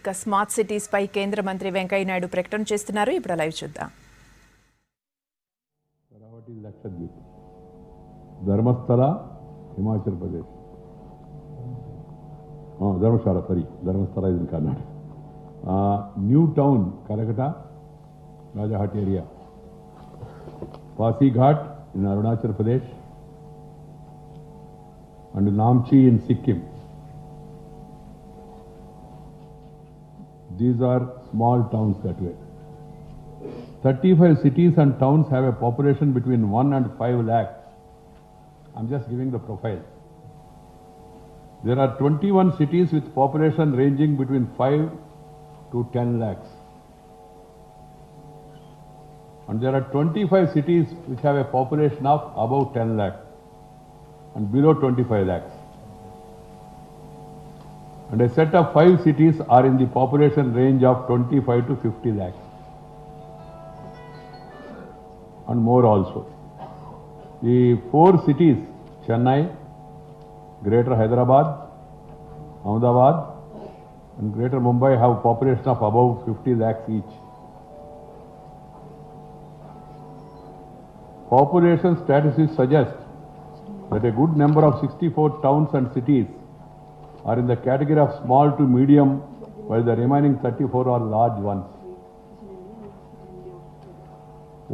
ఇక smart cities పై కేంద్ర మంత్రి వెంకయ్య నాయుడు ప్రకటన చేస్తున్నారు. ఇప్పుడు లైవ్ చూద్దాం. Dharmasthala Himachal Pradesh, Dharamshala, Dharmasthala is in Karnataka. New Town, Calcutta, Rajaghat area. Pasighat in Arunachal Pradesh and Namchi in Sikkim. These are small towns that way. 35 cities and towns have a population between 1 and 5 lakhs. I'm just giving the profile. There are 21 cities with population ranging between 5 to 10 lakhs. And there are 25 cities which have a population of above 10 lakhs and below 25 lakhs. And a set of 5 cities are in the population range of 25 to 50 lakhs. And more also. The 4 cities, Chennai, Greater Hyderabad, Ahmedabad and Greater Mumbai have population of above 50 lakhs each. Population statistics suggest that a good number of 64 towns and cities are in the category of small to medium, while the remaining 34 are large ones.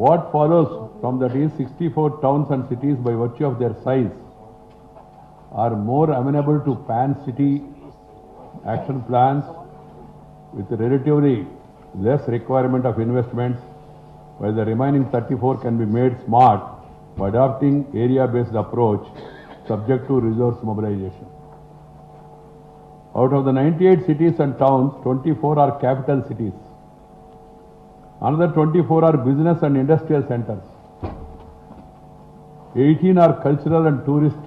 What follows from that is 64 towns and cities, by virtue of their size, are more amenable to pan-city action plans with relatively less requirement of investments, while the remaining 34 can be made smart by adopting area-based approach subject to resource mobilization. Out of the 98 cities and towns, 24 are capital cities. Another 24 are business and industrial centers. 18 are cultural and tourist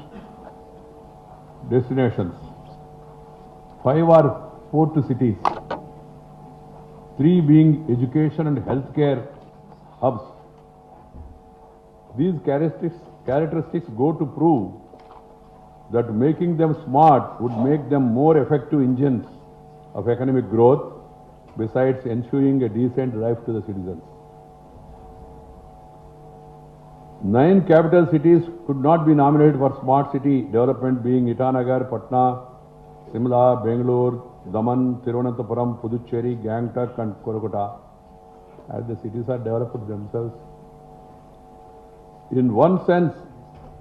destinations. 5 are port cities. 3 being education and healthcare hubs. These characteristics go to prove that making them smart would make them more effective engines of economic growth, besides ensuring a decent life to the citizens. 9 capital cities could not be nominated for smart city development, being Itanagar, Patna, Simla, Bangalore, Daman, Thiruvananthapuram, Puducherry, Gangtok and Kolkata, as the cities are developed themselves. In one sense,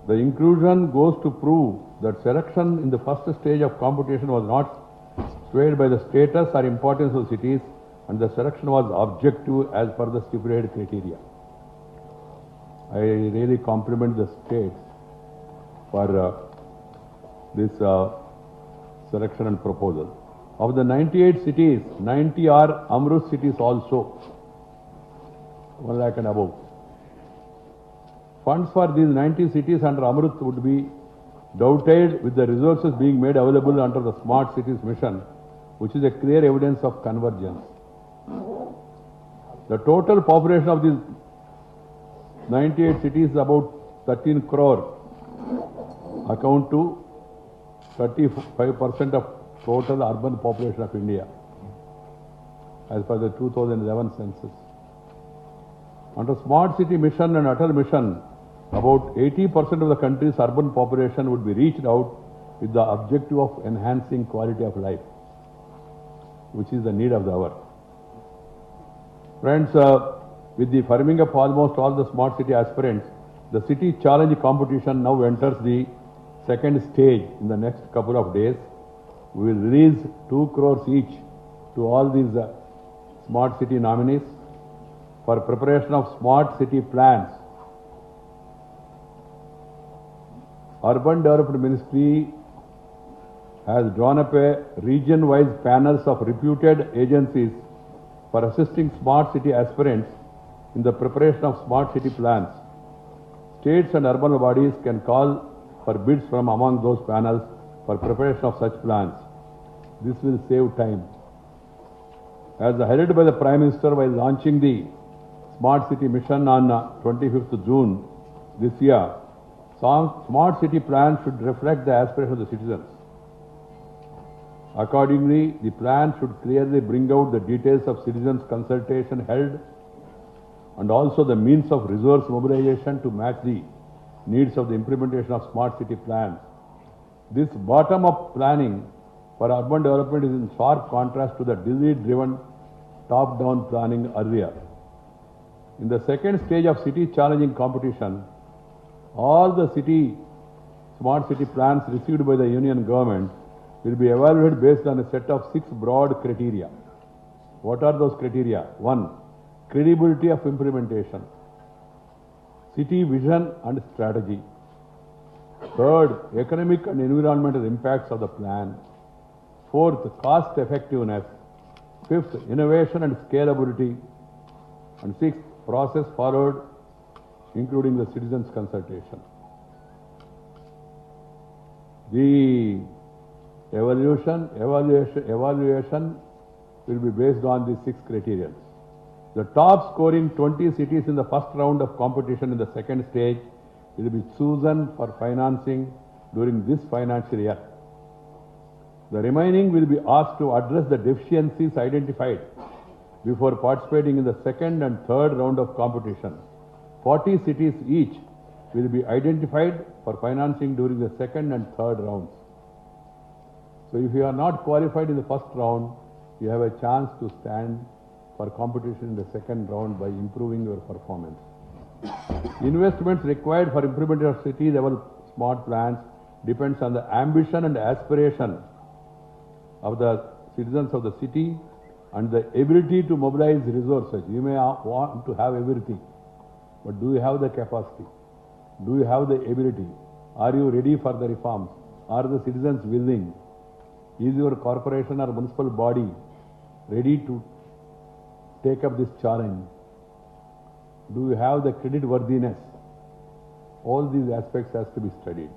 the inclusion goes to prove that selection in the first stage of competition was not swayed by the status or importance of cities, and the selection was objective as per the stipulated criteria. I really compliment the states for this selection and proposal. Of the 98 cities, 90 are AMRUT cities also, 1 lakh and above. Funds for these 90 cities under AMRUT would be doubted with the resources being made available under the Smart Cities Mission, which is a clear evidence of convergence. The total population of these 98 cities is about 13 crore, account to 35% of total urban population of India, as per the 2011 census. Under Smart City Mission and Atal Mission, about 80% of the country's urban population would be reached out with the objective of enhancing quality of life, which is the need of the hour. Friends, with the firming of almost all the smart city aspirants, the city challenge competition now enters the second stage in the next couple of days. We will release 2 crores each to all these smart city nominees for preparation of smart city plans. Urban Development Ministry has drawn up a region-wise panels of reputed agencies for assisting smart city aspirants in the preparation of smart city plans. States and urban bodies can call for bids from among those panels for preparation of such plans. This will save time. As highlighted by the Prime Minister while launching the Smart City Mission on 25th June this year, smart city plans should reflect the aspirations of the citizens. Accordingly, the plan should clearly bring out the details of citizens' consultation held and also the means of resource mobilization to match the needs of the implementation of smart city plans. This bottom-up planning for urban development is in sharp contrast to the Delhi-driven top-down planning earlier. In the second stage of city challenging competition, all the smart city plans received by the union government will be evaluated based on a set of 6 broad criteria. What are those criteria? 1. Credibility of implementation. City vision and strategy. Third, economic and environmental impacts of the plan. Fourth, cost effectiveness. Fifth, innovation and scalability. And sixth, process followed, including the citizens' consultation. The evaluation will be based on these 6 criteria. The top scoring 20 cities in the first round of competition in the second stage will be chosen for financing during this financial year. The remaining will be asked to address the deficiencies identified before participating in the second and third round of competition. 40 cities each will be identified for financing during the second and third rounds. So if you are not qualified in the first round, you have a chance to stand for competition in the second round by improving your performance. Investments required for implementation of city level smart plans depends on the ambition and aspiration of the citizens of the city and the ability to mobilize resources. You may want to have everything, but do you have the capacity? Do you have the ability? Are you ready for the reforms? Are the citizens willing? Is your corporation or municipal body ready to take up this challenge? Do you have the credit worthiness? All these aspects has to be studied.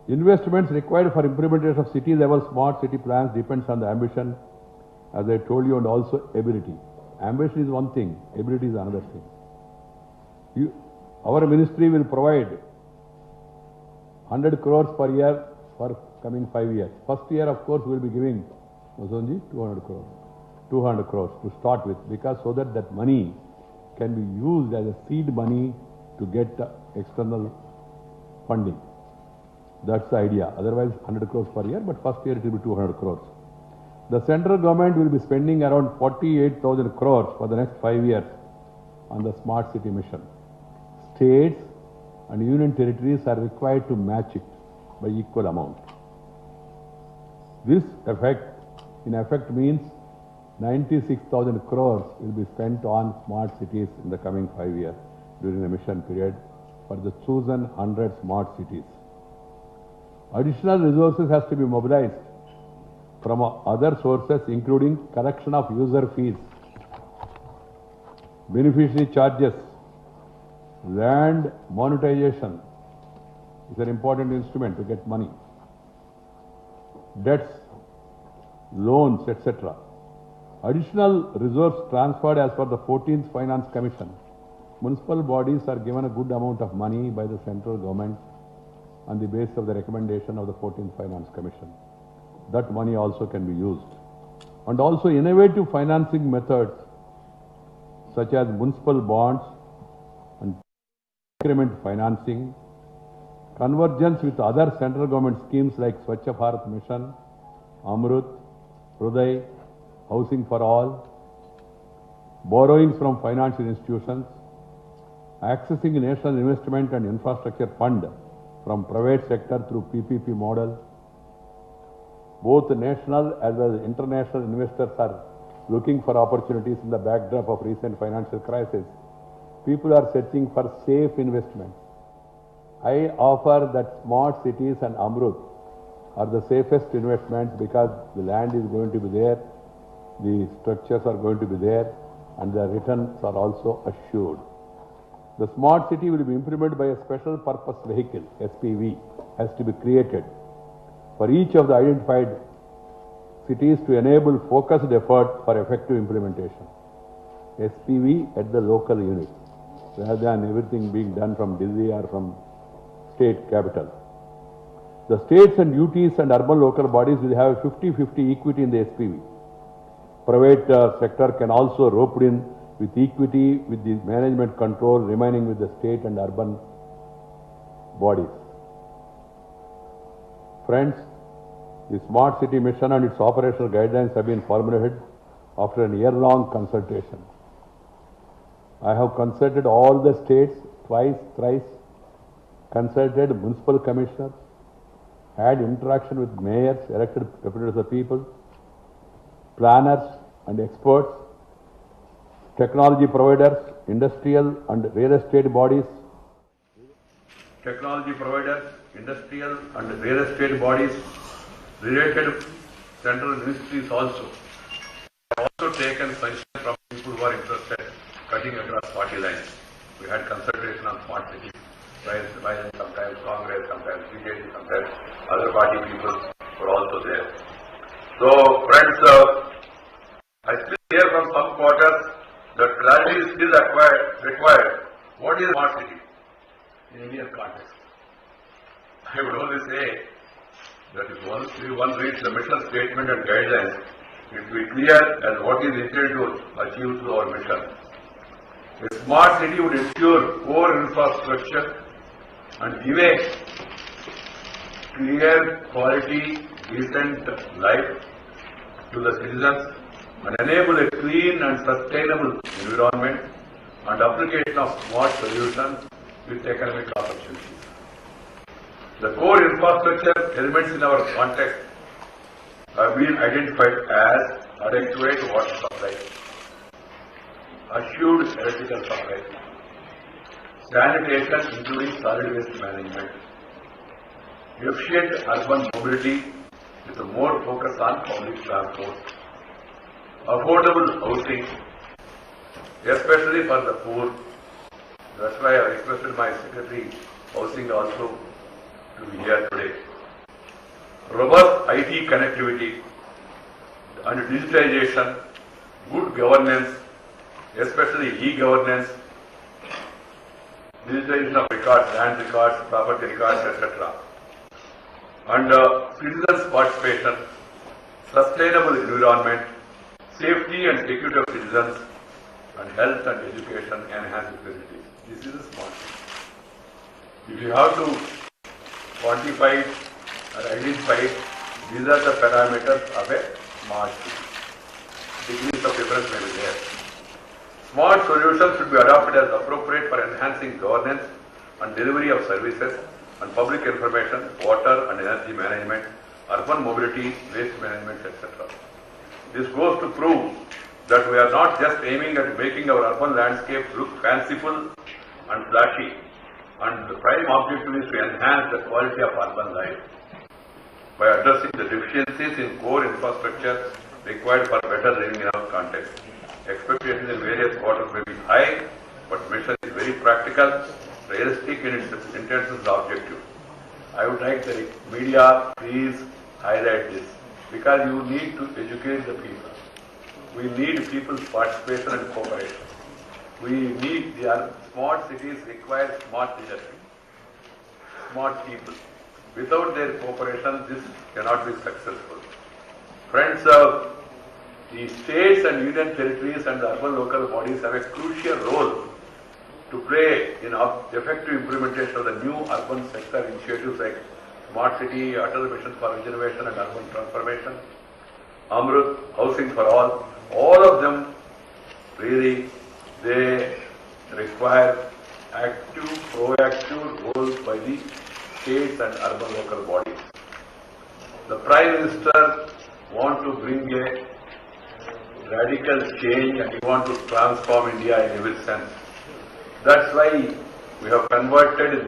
Investments required for implementation of city level smart city plans depends on the ambition, as I told you, and also ability. Ambition is one thing, ability is another thing. Our ministry will provide 100 crores per year for coming 5 years. First year, of course, we will be giving 200 crores. 200 crores to start with, because so that money can be used as a seed money to get external funding. That's the idea. Otherwise, 100 crores per year, but first year it will be 200 crores. The central government will be spending around 48,000 crores for the next 5 years on the smart city mission. States and union territories are required to match it by equal amount. This in effect means 96,000 crores will be spent on smart cities in the coming 5 years during the mission period for the chosen 100 smart cities. Additional resources has to be mobilized from other sources, including collection of user fees, beneficiary charges, land monetization is an important instrument to get money, debts, loans, etc. Additional resource transferred as per the 14th Finance Commission. Municipal bodies are given a good amount of money by the central government on the basis of the recommendation of the 14th Finance Commission. That money also can be used. And also innovative financing methods such as municipal bonds and increment financing, convergence with other central government schemes like Swachh Bharat Mission, AMRUT, Hruday, Housing for All, borrowings from financial institutions, accessing National Investment and Infrastructure Fund from private sector through PPP model. Both national as well as international investors are looking for opportunities in the backdrop of recent financial crisis. People are searching for safe investments. I offer that smart cities and AMRUT are the safest investments because the land is going to be there, the structures are going to be there, and the returns are also assured. The smart city will be implemented by a special purpose vehicle, SPV, has to be created for each of the identified cities to enable focused effort for effective implementation. SPV at the local unit, rather than everything being done from Delhi or from state capital. The states and UTs and urban local bodies will have 50-50 equity in the SPV. Private sector can also rope in with equity with the management control remaining with the state and urban bodies. Friends, the Smart City Mission and its operational guidelines have been formulated after a year-long consultation. I have consulted all the states twice, thrice, consulted municipal commissioners, had interaction with mayors, elected representatives of the people, planners and experts, technology providers, industrial and real estate bodies, related central ministries also. I have also taken suggestions from people who are interested cutting across party lines. We had consultation on smart cities, while sometimes Congress, sometimes BJP, sometimes other party people were also there. So friends, I still hear from some quarters that clarity is still required. What is smart city in Indian context? I would only say that if once one reads the mission statement and guidelines, it will be clear as what is intended to achieve through our mission. A smart city would ensure core infrastructure and give a clear, quality, decent life to the citizens and enable a clean and sustainable environment and application of smart solutions with economic opportunities. The core infrastructure elements in our context have been identified as adequate water supply, assured electrical supply, sanitation including solid waste management, efficient urban mobility with a more focus on public transport, affordable housing, especially for the poor. That's why I requested my Secretary Housing also to be here today. Robust IT connectivity and digitization, good governance, especially e-governance, digitization of records, land records, property records, etc. And citizens' participation, sustainable environment, safety and security of citizens, and health and education enhanced facilities. This is a smart city. If you have to quantify or identify, these are the parameters of a smart city. Degrees of difference may be there. Smart solutions should be adopted as appropriate for enhancing governance and delivery of services and public information, water and energy management, urban mobility, waste management, etc. This goes to prove that we are not just aiming at making our urban landscape look fanciful and flashy, and the prime objective is to enhance the quality of urban life by addressing the deficiencies in core infrastructure required for better living in our context. Expectations in various quarters may be high, but mission is very practical, realistic in its intentions and objective. I would like the media please highlight this, because you need to educate the people. We need people's participation and cooperation. We need smart cities require smart leadership, smart people. Without their cooperation, this cannot be successful. Friends, the states and union territories and the urban local bodies have a crucial role to play in effective implementation of the new urban sector initiatives like Smart City, Atal Mission for Regeneration and Urban Transformation, AMRUT, Housing for all of them really, they require active, proactive roles by the states and urban local bodies. The Prime Minister wants to bring a radical change and he wants to transform India in every sense. That's why we have converted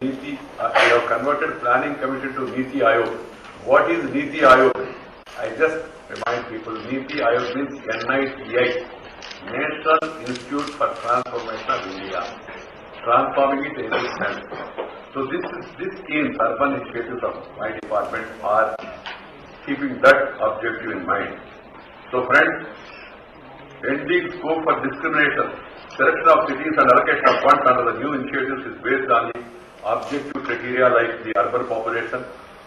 Planning Commission to Niti Ayog. What is Niti Ayog? I just remind people, Niti Ayog means NITI, National Institute for Transformation of India, transforming it in every sense. So these schemes, urban initiatives of my department are keeping that objective in mind. So friends, ending scope for discrimination, selection of cities and allocation of funds under the new initiatives is based on the objective criteria like the urban population,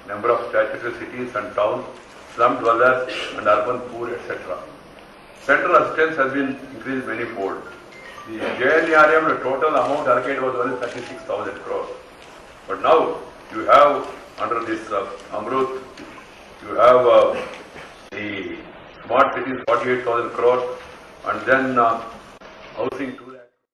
number of statutory cities and towns, slum dwellers and urban poor, etc. Central assistance has been increased many-fold. The JNRM, the total amount allocated was only 36,000 crores. But now you have under this AMRUT, you have the smart cities 48,000 crores, and then housing